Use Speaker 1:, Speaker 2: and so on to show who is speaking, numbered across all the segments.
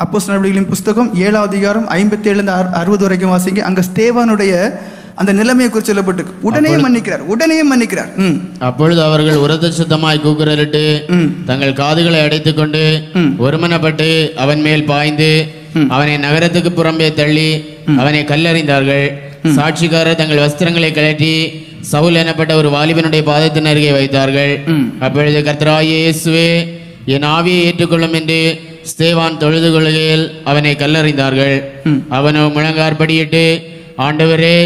Speaker 1: அப்போஸ்தலர் நடவடிக்கைகளின் புஸ்தகம் 7வது அதிகாரம் 57 60 வரைக்கும் வாசிங்க. அங்க ஸ்தேவானுடைய அந்த நிலைமையை குறித்து சொல்லப்பட்டு உடனே மன்னிக்கிறார்.
Speaker 2: அப்பொழுது அவர்கள் உரத்த சத்தமாய் கூக்குரலிட்டு தங்கள் காதுகளை அடைத்துக் கொண்டு ஒருமனப்பட்டு அவன் மேல் பாய்ந்து அவனை நகரத்துக்கு புறம்பே தள்ளி அவனை கல்லறிந்தார்கள். சாட்சிக்காரர் தங்கள் வஸ்திரங்களை கழற்றி சவுல் எனப்பட்ட ஒரு வாலிபனுடைய பாதத்தின் அருகே வைத்தார்கள். அப்பொழுது கர்த்தராகிய இயேசுவே, என் ஆவியை ஏற்றுக்கொள்ளும் என்று ஸ்தேவான் தொழுது கொள்கையில் அவனை கல்லறிந்தார்கள். அவனோ முழங்கார்படியிட்டு, ஆண்டவரே,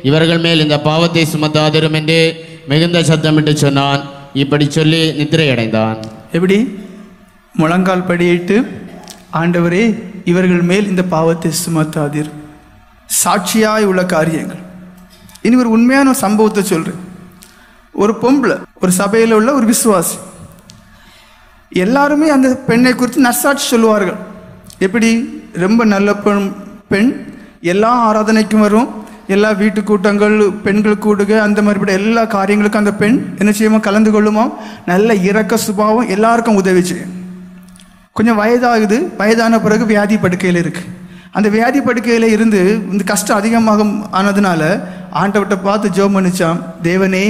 Speaker 2: இவர்கள் மேல் இந்த பாவத்தை சுமத்தாதிரும் என்று மிகுந்த சத்தமிட்டு சொன்னான். இப்படி சொல்லி நித்திரை அடைந்தான்.
Speaker 1: எப்படி? முழங்கால் படியிட்டு, ஆண்டவரே, இவர்கள் மேல் இந்த பாவத்தை சுமத்தாதீர். சாட்சியாய் உள்ள காரியங்கள். இனி ஒரு உண்மையான சம்பவத்தை சொல்றேன். ஒரு பொம்பளை, ஒரு சபையில் உள்ள ஒரு விசுவாசி, எல்லாருமே அந்த பெண்ணை குறித்து நற்சாட்சி சொல்லுவார்கள். எப்படி? ரொம்ப நல்ல பெண், எல்லா ஆராதனைக்கும் வரும், எல்லா வீட்டு கூட்டங்கள், பெண்கள் கூடுக, அந்த மாதிரி எல்லா காரியங்களுக்கும் அந்த பெண் என்ன செய்யுமா? கலந்து கொள்ளுமா? நல்ல இரக்க சுபாவம், எல்லாருக்கும் உதவி செய்யும். கொஞ்சம் வயதாகுது, வயதான பிறகு வியாதி படுக்கையில் இருக்கு. அந்த வியாதி படுக்கையில் இருந்து இந்த கஷ்டம் அதிகமாக ஆனதுனால ஆண்டவர்கிட்ட பார்த்து ஜெபம் பண்ணிச்சான். தேவனே,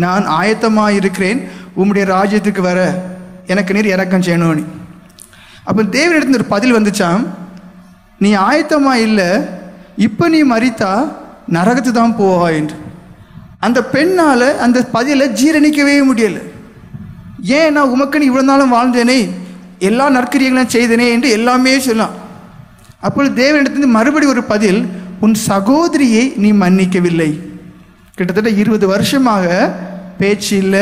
Speaker 1: நான் ஆயத்தமாக இருக்கிறேன் உம்முடைய ராஜ்யத்துக்கு வர, எனக்கு நீர் இரக்கம் செய்யணும். அப்போ தேவனிடத்துல ஒரு பதில் வந்துச்சான். நீ ஆயத்தமா இல்லை, இப்போ நீ மரித்தா நரகத்து தான் போவா என்று. அந்த பெண்ணால் அந்த பதிலை ஜீரணிக்கவே முடியலை. ஏன்? நான் உமக்கு இவ்வளோ நாளும் வாழ்ந்தேனே, எல்லா நற்கிரியங்களும் செய்தனே என்று எல்லாமே சொல்லலாம். அப்பொழுது தேவனிடத்திலிருந்து மறுபடி ஒரு பதில், உன் சகோதரியை நீ மன்னிக்கவில்லை. கிட்டத்தட்ட 20 வருஷமாக பேச்சு இல்லை,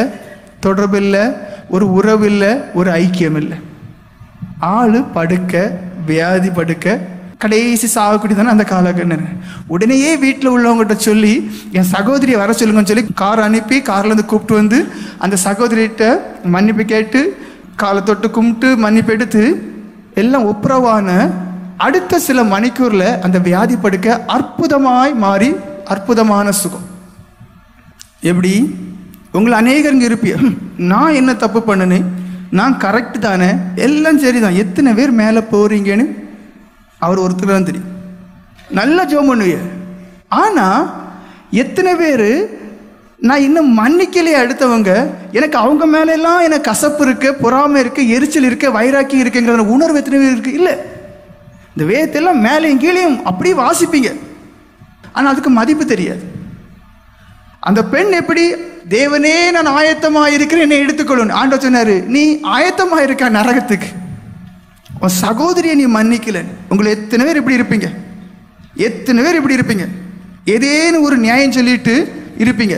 Speaker 1: தொடர்பு இல்லை, ஒரு உறவு இல்லை, ஒரு ஐக்கியம் இல்லை. ஆளு படுக்க, வியாதி படுக்க, கடைசி சாகக்கூடிய தானே அந்த காலகட்டம். உடனேயே வீட்டில் உள்ளவங்ககிட்ட சொல்லி என் சகோதரியை வர சொல்லுங்கன்னு சொல்லி கார் அனுப்பி, கார்லேருந்து கூப்பிட்டு வந்து அந்த சகோதரிகிட்ட மன்னிப்பு கேட்டு, காலை தொட்டு கும்பிட்டு மன்னிப்பு எடுத்து எல்லாம் ஒப்புரவான அடுத்த சில மணிக்கூரில் அந்த வியாதி படுக்க அற்புதமாய் மாறி அற்புதமான சுகம். எப்படி? உங்களை அநேகருங்க இருப்பிய, நான் என்ன தப்பு பண்ணினேன், நான் கரெக்டு தானே, எல்லாம் சரிதான், எத்தனை பேர் மேலே போகிறீங்கன்னு அவர் ஒருத்தர் தான் தெரியும். நல்ல ஜெபம் பண்ணுவீங்க. ஆனால் எத்தனை பேர் நான் இன்னும் மன்னிக்கலையே அடுத்தவங்க, எனக்கு அவங்க மேலெல்லாம் எனக்கு கசப்பு இருக்கு, பொறாமை இருக்கு, எரிச்சல் இருக்கு, வைராக்கி இருக்குங்கிற உணர்வு எத்தனை பேர் இருக்கு? இல்லை. இந்த வேதத்தெல்லாம் மேலேயும் கீழேயும் அப்படியே வாசிப்பீங்க, ஆனால் அதுக்கு மதிப்பு தெரியாது. அந்த பெண் எப்படி? தேவனே, நான் ஆயத்தமாக இருக்கிறேன், என்னை எடுத்துக்கொள்ளணும். ஆண்டவர் சொன்னாரு, நீ ஆயத்தமாக இருக்க நரகத்துக்கு, உன் சகோதரியை நீ மன்னிக்கல. உங்களை எத்தனை பேர் இப்படி இருப்பீங்க? எத்தனை பேர் இப்படி இருப்பீங்க? ஏதேனும் ஒரு நியாயம் சொல்லிட்டு இருப்பீங்க.